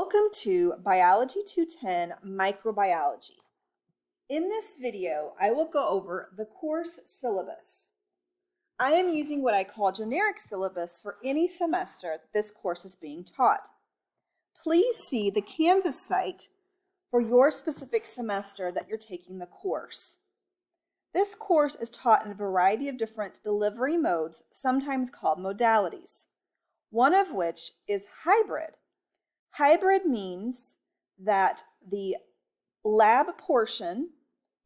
Welcome to Biology 210 Microbiology. In this video, I will go over the course syllabus. I am using what I call generic syllabus for any semester this course is being taught. Please see the Canvas site for your specific semester that you're taking the course. This course is taught in a variety of different delivery modes, sometimes called modalities, one of which is hybrid. Hybrid means that the lab portion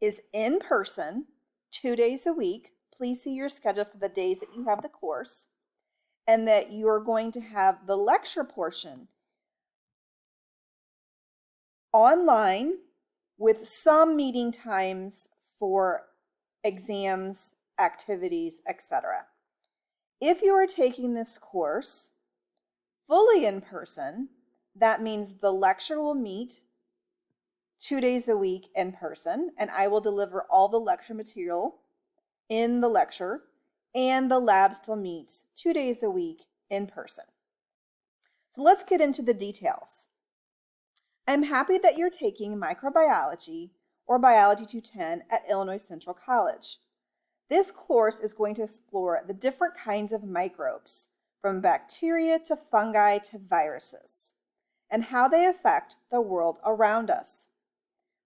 is in person 2 days a week. Please see your schedule for the days that you have the course, and that you are going to have the lecture portion online with some meeting times for exams, activities, etc. If you are taking this course fully in person, that means the lecture will meet 2 days a week in person, and I will deliver all the lecture material in the lecture, and the lab still meets 2 days a week in person. So let's get into the details. I'm happy that you're taking microbiology or Biology 210 at Illinois Central College. This course is going to explore the different kinds of microbes, from bacteria to fungi to viruses, and how they affect the world around us.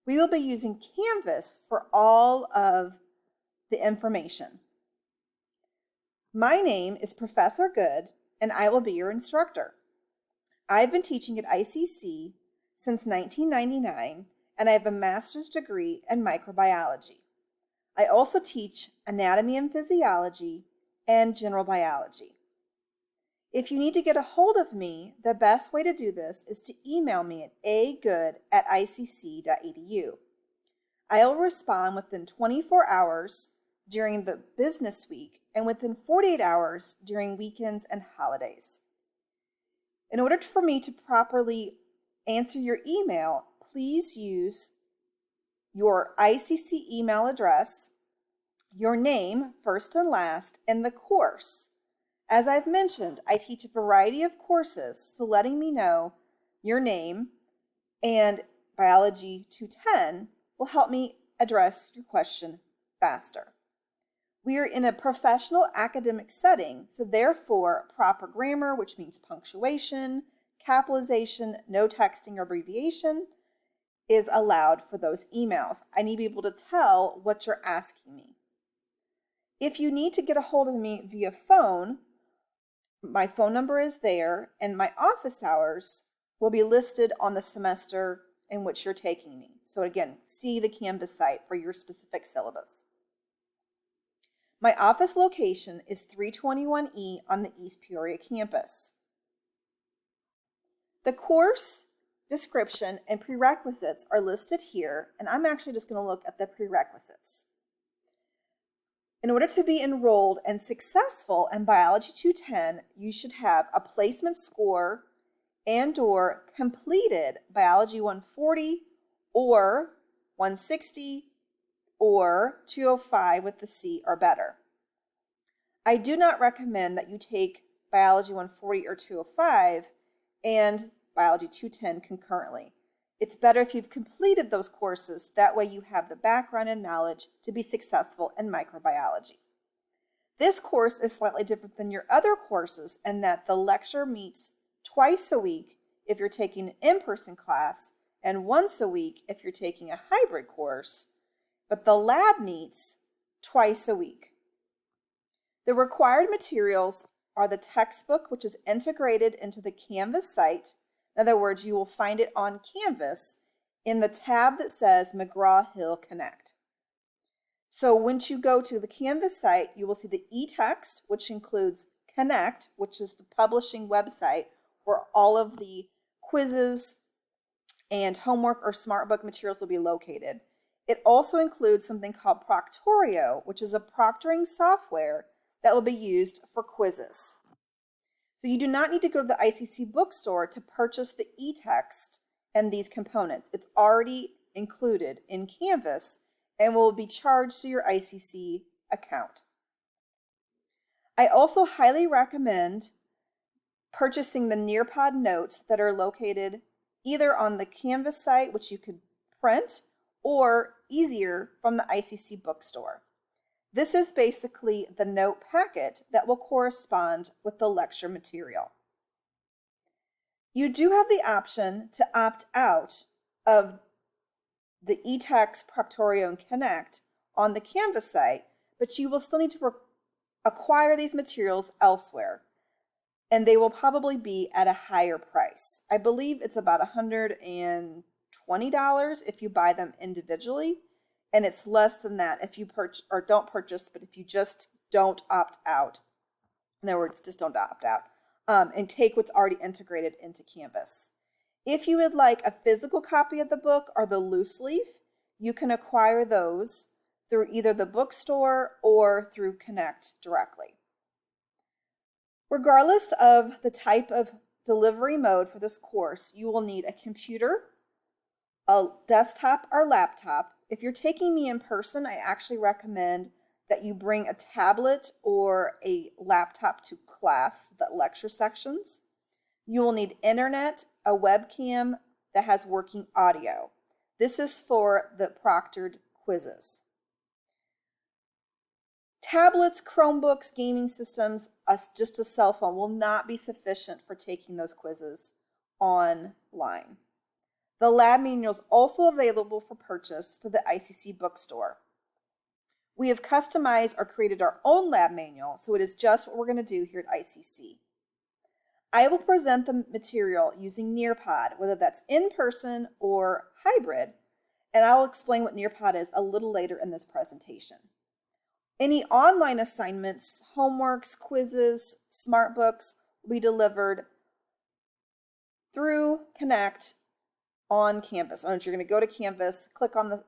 We will be using Canvas for all of the information. My name is Professor Good, and I will be your instructor. I've been teaching at ICC since 1999, and I have a master's degree in microbiology. I also teach anatomy and physiology and general biology. If you need to get a hold of me, the best way to do this is to email me at agood@icc.edu. I will respond within 24 hours during the business week and within 48 hours during weekends and holidays. In order for me to properly answer your email, please use your ICC email address, your name, first and last, and the course. As I've mentioned, I teach a variety of courses, so letting me know your name and Biology 210 will help me address your question faster. We are in a professional academic setting, so therefore proper grammar, which means punctuation, capitalization, no texting or abbreviation, is allowed for those emails. I need to be able to tell what you're asking me. If you need to get a hold of me via phone, my phone number is there, and my office hours will be listed on the semester in which you're taking me. So again, see the Canvas site for your specific syllabus. My office location is 321E on the East Peoria campus. The course description and prerequisites are listed here, and I'm actually just going to look at the prerequisites. In order to be enrolled and successful in Biology 210, you should have a placement score and/or completed Biology 140 or 160 or 205 with the C or better. I do not recommend that you take Biology 140 or 205 and Biology 210 concurrently. It's better if you've completed those courses. That way you have the background and knowledge to be successful in microbiology. This course is slightly different than your other courses in that the lecture meets twice a week if you're taking an in-person class and once a week if you're taking a hybrid course, but the lab meets twice a week. The required materials are the textbook, which is integrated into the Canvas site. In other words, you will find it on Canvas in the tab that says McGraw-Hill Connect. So once you go to the Canvas site, you will see the e-text, which includes Connect, which is the publishing website where all of the quizzes and homework or SmartBook materials will be located. It also includes something called Proctorio, which is a proctoring software that will be used for quizzes. So you do not need to go to the ICC bookstore to purchase the e-text and these components. It's already included in Canvas and will be charged to your ICC account. I also highly recommend purchasing the Nearpod notes that are located either on the Canvas site, which you could print, or easier from the ICC bookstore. This is basically the note packet that will correspond with the lecture material. You do have the option to opt out of the eText, Proctorio, and Connect on the Canvas site, but you will still need to acquire these materials elsewhere, and they will probably be at a higher price. I believe it's about $120 if you buy them individually, and it's less than that if you purchase or don't purchase, but if you just don't opt out. In other words, just don't opt out and take what's already integrated into Canvas. If you would like a physical copy of the book or the loose leaf, you can acquire those through either the bookstore or through Connect directly. Regardless of the type of delivery mode for this course, you will need a computer, a desktop or laptop. If you're taking me in person, I actually recommend that you bring a tablet or a laptop to class, the lecture sections. You will need internet, a webcam that has working audio. This is for the proctored quizzes. Tablets, Chromebooks, gaming systems, just a cell phone will not be sufficient for taking those quizzes online. The lab manual is also available for purchase through the ICC bookstore. We have customized or created our own lab manual, so it is just what we're going to do here at ICC. I will present the material using Nearpod, whether that's in person or hybrid, and I'll explain what Nearpod is a little later in this presentation. Any online assignments, homeworks, quizzes, smart books will be delivered through Connect on Canvas. You're going to go to Canvas, click on the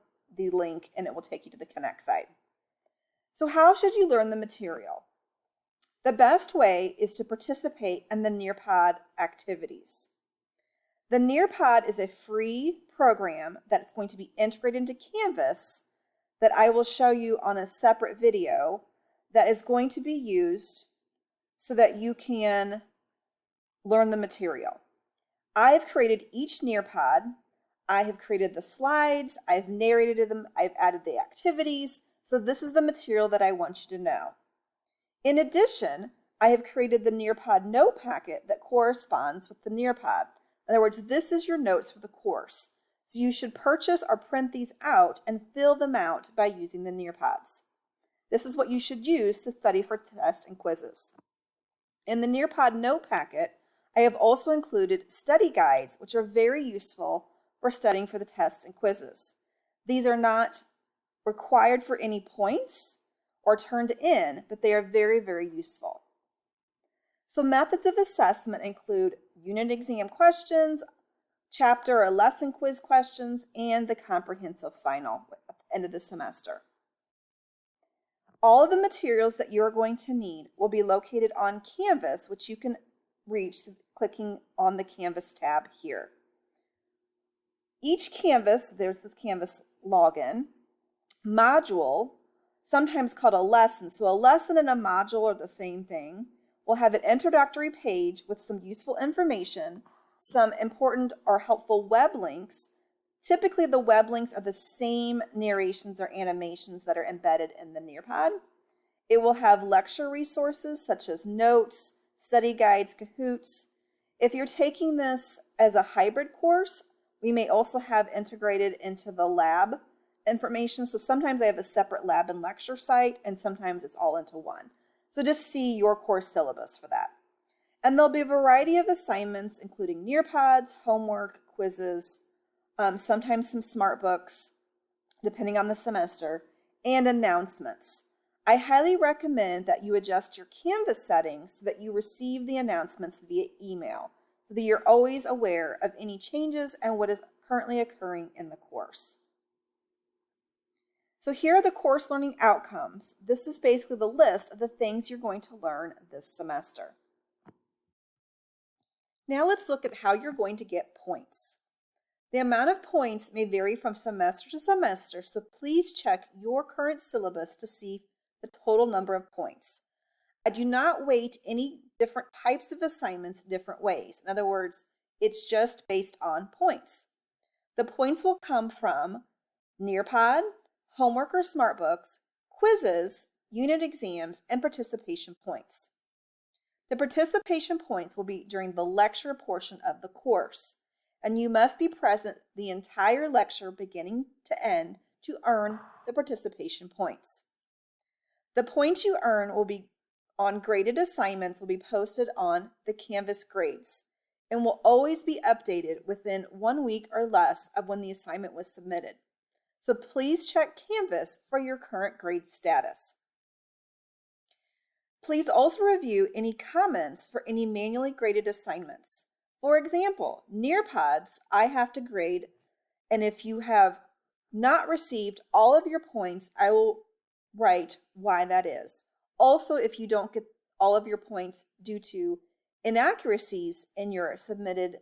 link, and it will take you to the Connect site. So how should you learn the material? The best way is to participate in the Nearpod activities. The Nearpod is a free program that's going to be integrated into Canvas that I will show you on a separate video that is going to be used so that you can learn the material. I've created each Nearpod. I have created the slides, I've narrated them, I've added the activities, so this is the material that I want you to know. In addition, I have created the Nearpod note packet that corresponds with the Nearpod. In other words, this is your notes for the course. So you should purchase or print these out and fill them out by using the Nearpods. This is what you should use to study for tests and quizzes. In the Nearpod note packet, I have also included study guides, which are very useful for studying for the tests and quizzes. These are not required for any points or turned in, but they are very, very useful. So methods of assessment include unit exam questions, chapter or lesson quiz questions, and the comprehensive final at the end of the semester. All of the materials that you are going to need will be located on Canvas, which you can reach through clicking on the Canvas tab here. Each Canvas, there's the Canvas login, module, sometimes called a lesson. So a lesson and a module are the same thing. We'll have an introductory page with some useful information, some important or helpful web links. Typically the web links are the same narrations or animations that are embedded in the Nearpod. It will have lecture resources such as notes, study guides, Kahoots. If you're taking this as a hybrid course, we may also have integrated into the lab information. So sometimes I have a separate lab and lecture site, and sometimes it's all into one. So just see your course syllabus for that. And there'll be a variety of assignments, including Nearpods, homework, quizzes, sometimes some smart books, depending on the semester, and announcements. I highly recommend that you adjust your Canvas settings so that you receive the announcements via email, so that you're always aware of any changes and what is currently occurring in the course. So here are the course learning outcomes. This is basically the list of the things you're going to learn this semester. Now let's look at how you're going to get points. The amount of points may vary from semester to semester, so please check your current syllabus to see the total number of points. I do not weight any different types of assignments different ways. In other words, It's just based on points. The points will come from Nearpod, homework or SmartBooks, quizzes, unit exams, and participation points. The participation points will be during the lecture portion of the course, and you must be present the entire lecture beginning to end to earn the participation points. The points you earn will be on graded assignments will be posted on the Canvas grades and will always be updated within 1 week or less of when the assignment was submitted. So please check Canvas for your current grade status. Please also review any comments for any manually graded assignments. For example, Nearpods, I have to grade, and if you have not received all of your points, I will write why that is. Also, if you don't get all of your points due to inaccuracies in your submitted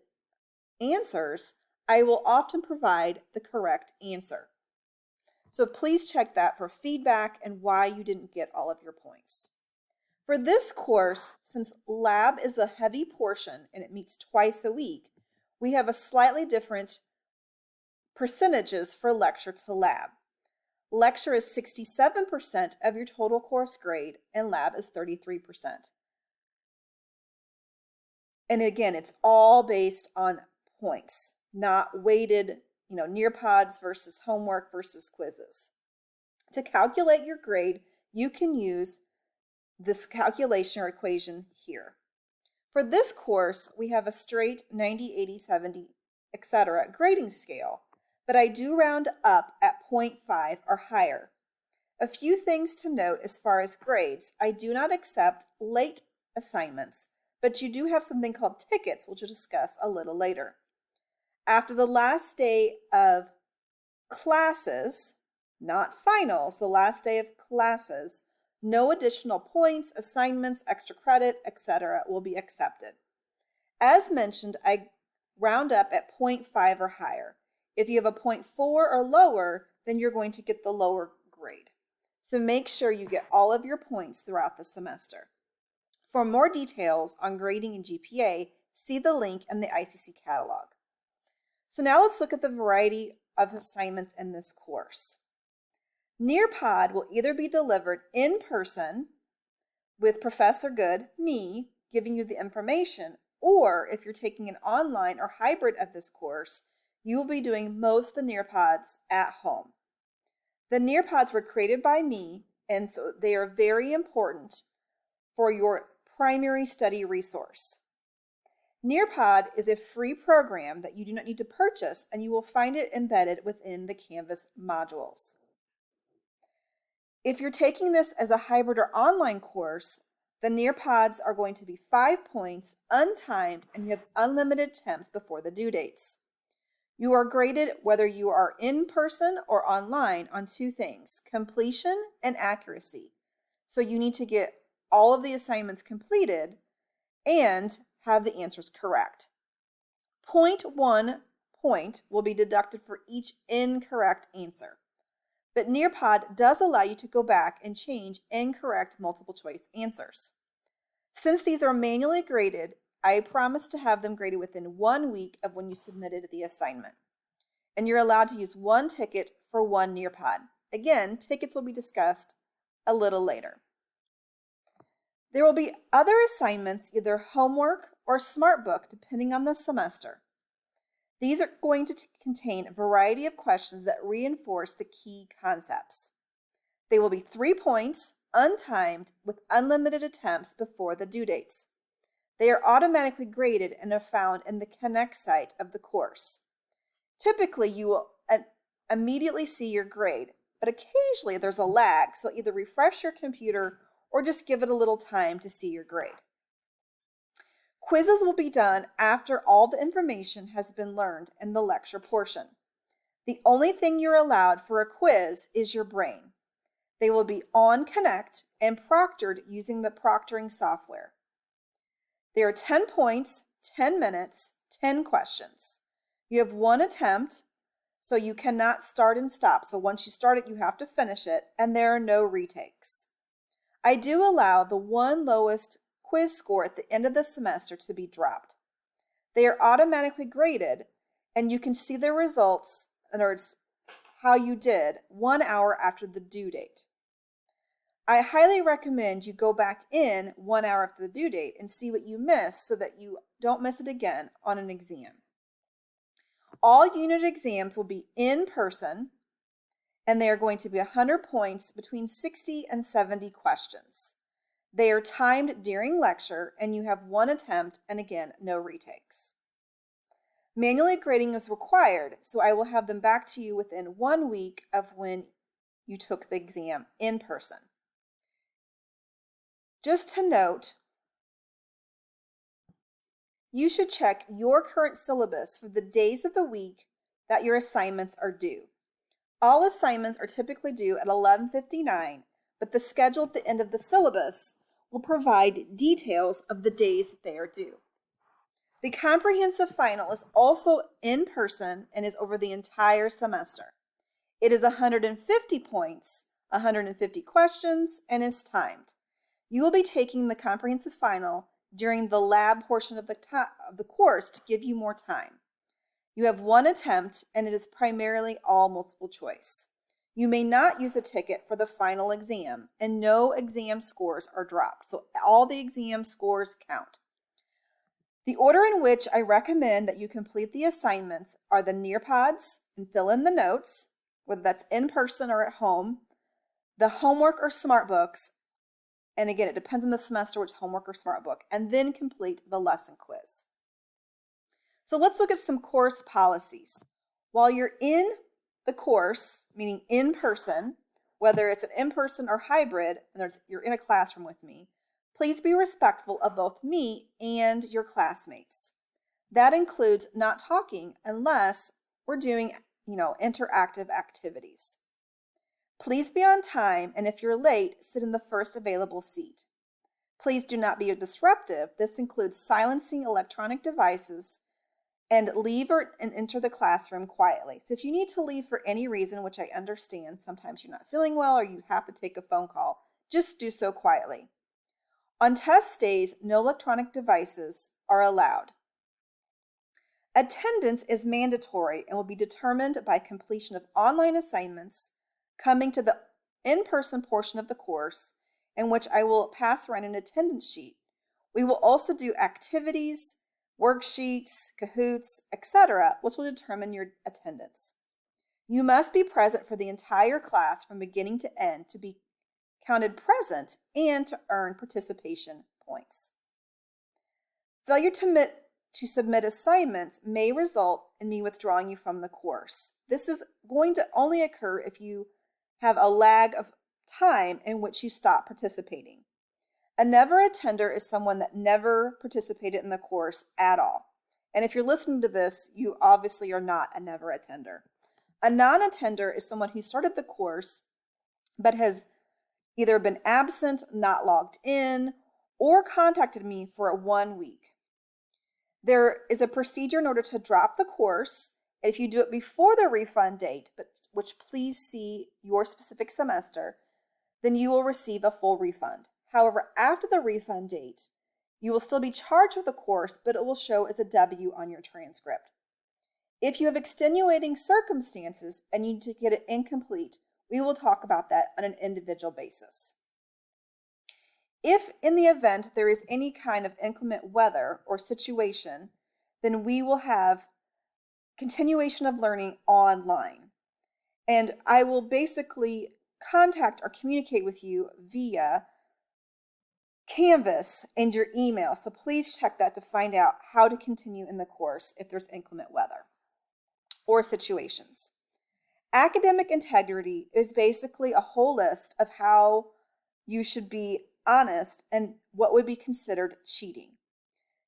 answers, I will often provide the correct answer. So please check that for feedback and why you didn't get all of your points. For this course, since lab is a heavy portion and it meets twice a week, we have a slightly different percentages for lecture to lab. Lecture is 67% of your total course grade and lab is 33%. And again, it's all based on points, not weighted, Nearpods versus homework versus quizzes. To calculate your grade, you can use this calculation or equation here. For this course, we have a straight 90, 80, 70, etc. grading scale, but I do round up at 0.5 or higher. A few things to note as far as grades: I do not accept late assignments, but you do have something called tickets, which we'll discuss a little later. After the last day of classes, not finals, the last day of classes, no additional points, assignments, extra credit, etc. will be accepted. As mentioned, I round up at 0.5 or higher. If you have a 0.4 or lower, then you're going to get the lower grade. So make sure you get all of your points throughout the semester. For more details on grading and GPA, see the link in the ICC catalog. So now let's look at the variety of assignments in this course. Nearpod will either be delivered in person with Professor Good, me, giving you the information, or if you're taking an online or hybrid of this course, you will be doing most of the Nearpods at home. The Nearpods were created by me, and so they are very important for your primary study resource. Nearpod is a free program that you do not need to purchase, and you will find it embedded within the Canvas modules. If you're taking this as a hybrid or online course, the Nearpods are going to be 5 points, untimed, and you have unlimited attempts before the due dates. You are graded whether you are in person or online on 2 things: completion and accuracy. So you need to get all of the assignments completed and have the answers correct. 0.1 point will be deducted for each incorrect answer. But Nearpod does allow you to go back and change incorrect multiple choice answers. Since these are manually graded, I promise to have them graded within 1 week of when you submitted the assignment. And you're allowed to use 1 ticket for 1 Nearpod. Again, tickets will be discussed a little later. There will be other assignments, either homework or SmartBook, depending on the semester. These are going to contain a variety of questions that reinforce the key concepts. They will be 3 points, untimed, with unlimited attempts before the due dates. They are automatically graded and are found in the Connect site of the course. Typically, you will immediately see your grade, but occasionally there's a lag, so either refresh your computer or just give it a little time to see your grade. Quizzes will be done after all the information has been learned in the lecture portion. The only thing you're allowed for a quiz is your brain. They will be on Connect and proctored using the proctoring software. They are 10 points, 10 minutes, 10 questions. You have 1 attempt, so you cannot start and stop. So once you start it, you have to finish it, and there are no retakes. I do allow the 1 lowest quiz score at the end of the semester to be dropped. They are automatically graded, and you can see the results, in other words, how you did 1 hour after the due date. I highly recommend you go back in 1 hour after the due date and see what you missed so that you don't miss it again on an exam. All unit exams will be in person, and they are going to be 100 points, between 60 and 70 questions. They are timed during lecture, and you have one attempt, and again, no retakes. Manually grading is required, so I will have them back to you within 1 week of when you took the exam in person. Just to note, you should check your current syllabus for the days of the week that your assignments are due. All assignments are typically due at 11:59, but the schedule at the end of the syllabus will provide details of the days that they are due. The comprehensive final is also in person and is over the entire semester. It is 150 points, 150 questions, and is timed. You will be taking the comprehensive final during the lab portion of the course to give you more time. You have one attempt, and it is primarily all multiple choice. You may not use a ticket for the final exam, and no exam scores are dropped, so all the exam scores count. The order in which I recommend that you complete the assignments are the Nearpods and fill in the notes, whether that's in person or at home, the homework or smart books, and again, it depends on the semester which homework or smart book, and then complete the lesson quiz. So let's look at some course policies. While you're in the course, meaning in person, whether it's an in-person or hybrid, and you're in a classroom with me, please be respectful of both me and your classmates. That includes not talking unless we're doing, interactive activities. Please be on time, and if you're late, sit in the first available seat. Please do not be disruptive. This includes silencing electronic devices, and leave and enter the classroom quietly. So if you need to leave for any reason, which I understand, sometimes you're not feeling well or you have to take a phone call, just do so quietly. On test days, no electronic devices are allowed. Attendance is mandatory and will be determined by completion of online assignments, coming to the in-person portion of the course, in which I will pass around an attendance sheet. We will also do activities, worksheets, Kahoots, etc., which will determine your attendance. You must be present for the entire class from beginning to end to be counted present and to earn participation points. Failure to submit assignments may result in me withdrawing you from the course. This is going to only occur if you have a lag of time in which you stop participating. A never attender is someone that never participated in the course at all. And if you're listening to this, you obviously are not a never attender. A non-attender is someone who started the course but has either been absent, not logged in, or contacted me for 1 week. There is a procedure in order to drop the course. If you do it before the refund date, which please see your specific semester, then you will receive a full refund. However, after the refund date, you will still be charged with the course, but it will show as a W on your transcript. If you have extenuating circumstances and you need to get it incomplete, we will talk about that on an individual basis. If in the event there is any kind of inclement weather or situation, then we will have continuation of learning online. And I will basically contact or communicate with you via Canvas and your email. So please check that to find out how to continue in the course if there's inclement weather or situations. Academic integrity is basically a whole list of how you should be honest and what would be considered cheating.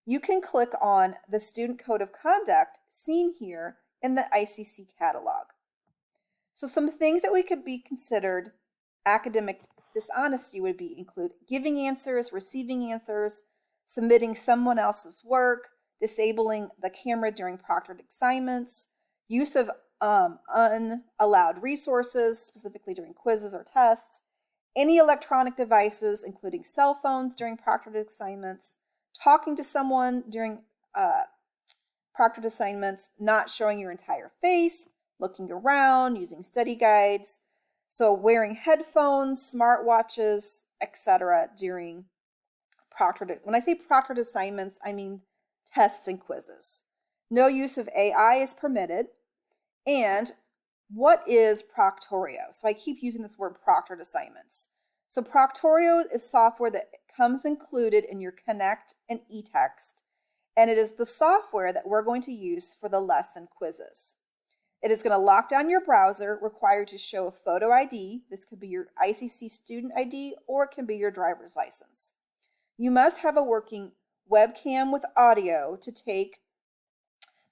You can click on the Student Code of Conduct seen here in the ICC catalog. So some things that we could be considered academic dishonesty would include giving answers, receiving answers, submitting someone else's work, disabling the camera during proctored assignments, use of unallowed resources, specifically during quizzes or tests, any electronic devices, including cell phones during proctored assignments, talking to someone during proctored assignments, not showing your entire face, looking around, using study guides, so wearing headphones, smartwatches, etc. during proctored. When I say proctored assignments, I mean tests and quizzes. No use of AI is permitted. And what is Proctorio? So I keep using this word proctored assignments. So Proctorio is software that comes included in your Connect and eText, and it is the software that we're going to use for the lesson quizzes. It is going to lock down your browser, require you to show a photo ID. This could be your ICC student ID, or it can be your driver's license. You must have a working webcam with audio to take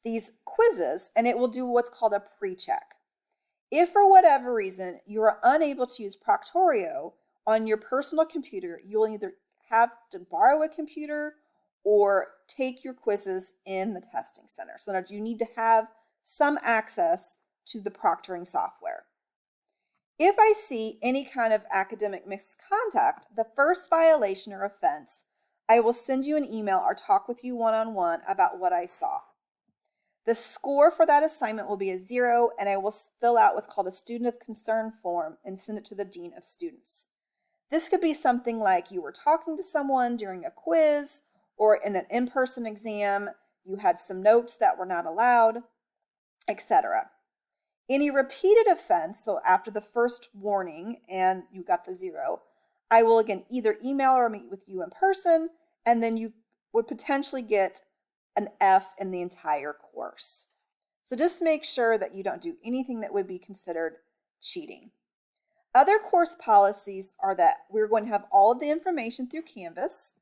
these quizzes, and it will do what's called a pre-check. If for whatever reason you are unable to use Proctorio on your personal computer, you will either have to borrow a computer or take your quizzes in the testing center. So that you need to have some access to the proctoring software. If I see any kind of academic misconduct, the first violation or offense, I will send you an email or talk with you one-on-one about what I saw. The score for that assignment will be a 0, and I will fill out what's called a student of concern form and send it to the dean of students. This could be something like you were talking to someone during a quiz or in an in-person exam, you had some notes that were not allowed, etc. Any repeated offense, so after the first warning and you got the 0, I will again either email or meet with you in person, and then you would potentially get an F in the entire course. So just make sure that you don't do anything that would be considered cheating. Other course policies are that we're going to have all of the information through Canvas,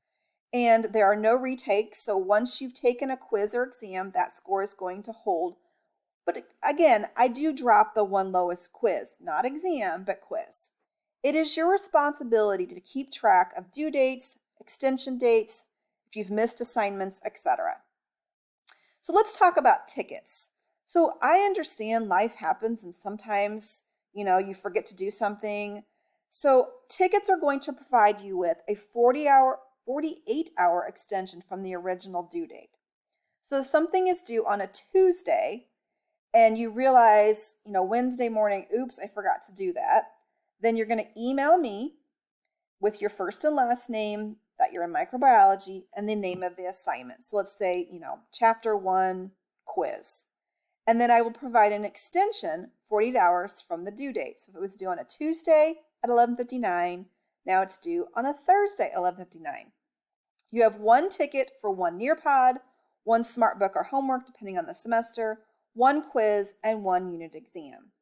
and there are no retakes. So once you've taken a quiz or exam, that score is going to hold. But again, I do drop the one lowest quiz, not exam, but quiz. It is your responsibility to keep track of due dates, extension dates, if you've missed assignments, etc. So let's talk about tickets. So I understand life happens and sometimes, you forget to do something. So tickets are going to provide you with a 48-hour extension from the original due date. So if something is due on a Tuesday and you realize, Wednesday morning, oops, I forgot to do that, then you're going to email me with your first and last name, that you're in microbiology, and the name of the assignment. So let's say, chapter 1 quiz. And then I will provide an extension 48 hours from the due date. So if it was due on a Tuesday at 11:59, now it's due on a Thursday at 11:59. You have one ticket for one Nearpod, one SmartBook or homework, depending on the semester, one quiz, and one unit exam.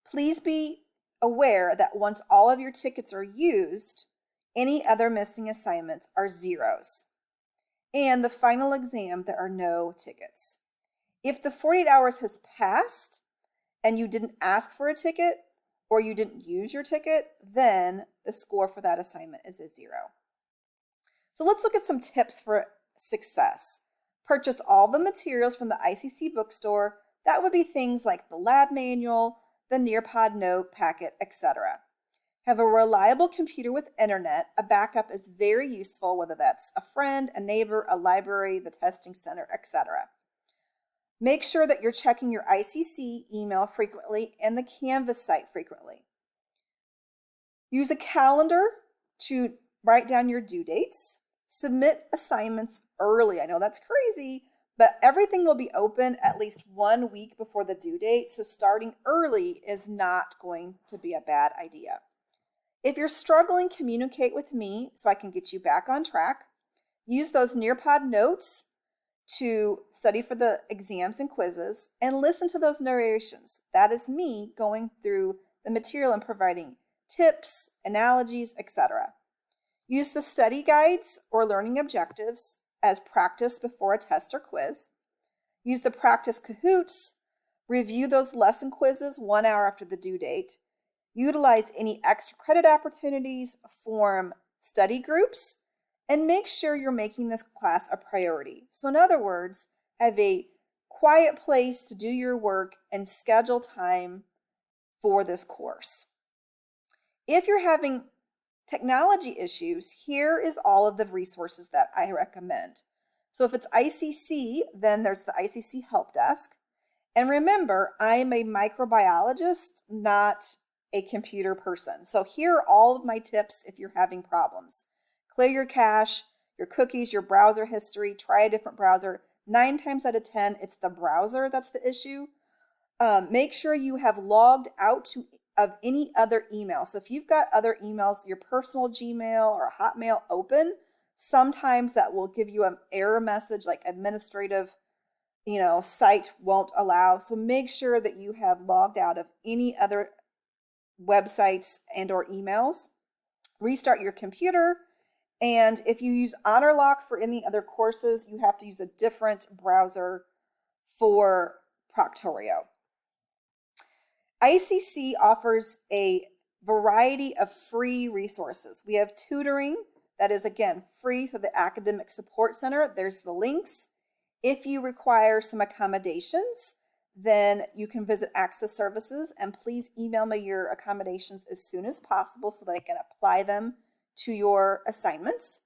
Please be aware that once all of your tickets are used, any other missing assignments are zeros. And the final exam, there are no tickets. If the 48 hours has passed and you didn't ask for a ticket or you didn't use your ticket, then the score for that assignment is a 0. So let's look at some tips for success. Purchase all the materials from the ICC bookstore. That would be things like the lab manual, the Nearpod note packet, etc. Have a reliable computer with internet. A backup is very useful, whether that's a friend, a neighbor, a library, the testing center, etc. Make sure that you're checking your ICC email frequently and the Canvas site frequently. Use a calendar to write down your due dates. Submit assignments early. I know that's crazy, but everything will be open at least 1 week before the due date, so starting early is not going to be a bad idea. If you're struggling, communicate with me so I can get you back on track. Use those Nearpod notes to study for the exams and quizzes, and listen to those narrations. That is me going through the material and providing tips, analogies, etc. Use the study guides or learning objectives as practice before a test or quiz. Use the practice Kahoots. Review those lesson quizzes 1 hour after the due date. Utilize any extra credit opportunities, form study groups, and make sure you're making this class a priority. So in other words, have a quiet place to do your work and schedule time for this course. If you're having technology issues, here is all of the resources that I recommend. So if it's ICC, then there's the ICC help desk. And remember, I'm a microbiologist, not a computer person. So here are all of my tips if you're having problems. Clear your cache, your cookies, your browser history, try a different browser. 9 times out of 10, it's the browser that's the issue. Make sure you have logged out of any other email. So if you've got other emails, your personal Gmail or Hotmail open, sometimes that will give you an error message like administrative, site won't allow. So make sure that you have logged out of any other websites and or emails. Restart your computer. And if you use HonorLock for any other courses, you have to use a different browser for Proctorio. ICC offers a variety of free resources. We have tutoring that is, again, free through the Academic Support Center. There's the links. If you require some accommodations, then you can visit Access Services, and please email me your accommodations as soon as possible so that I can apply them to your assignments.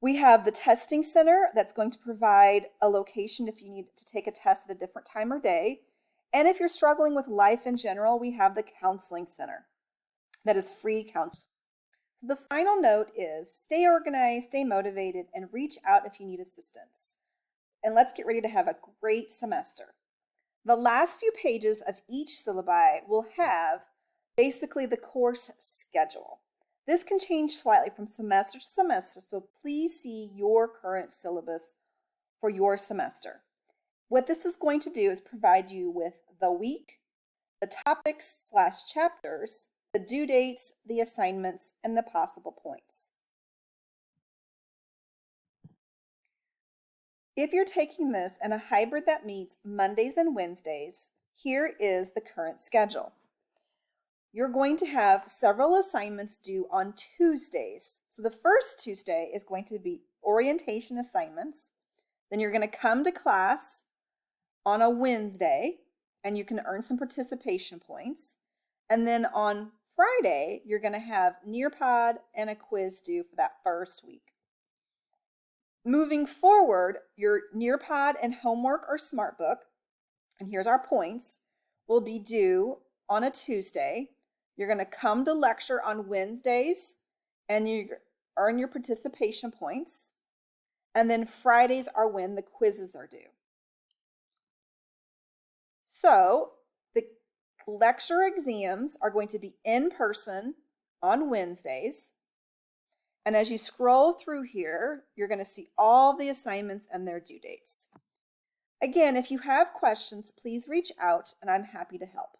We have the Testing Center that's going to provide a location if you need to take a test at a different time or day. And if you're struggling with life in general, we have the Counseling Center that is free counseling. So the final note is stay organized, stay motivated, and reach out if you need assistance. And let's get ready to have a great semester. The last few pages of each syllabi will have basically the course schedule. This can change slightly from semester to semester, so please see your current syllabus for your semester. What this is going to do is provide you with the week, the topics/chapters, the due dates, the assignments, and the possible points. If you're taking this in a hybrid that meets Mondays and Wednesdays, here is the current schedule. You're going to have several assignments due on Tuesdays. So the first Tuesday is going to be orientation assignments. Then you're going to come to class on a Wednesday, and you can earn some participation points. And then on Friday, you're going to have Nearpod and a quiz due for that first week. Moving forward, your Nearpod and homework or SmartBook, and here's our points, will be due on a Tuesday. You're going to come to lecture on Wednesdays, and you earn your participation points. And then Fridays are when the quizzes are due. So the lecture exams are going to be in person on Wednesdays. And as you scroll through here, you're going to see all the assignments and their due dates. Again, if you have questions, please reach out and I'm happy to help.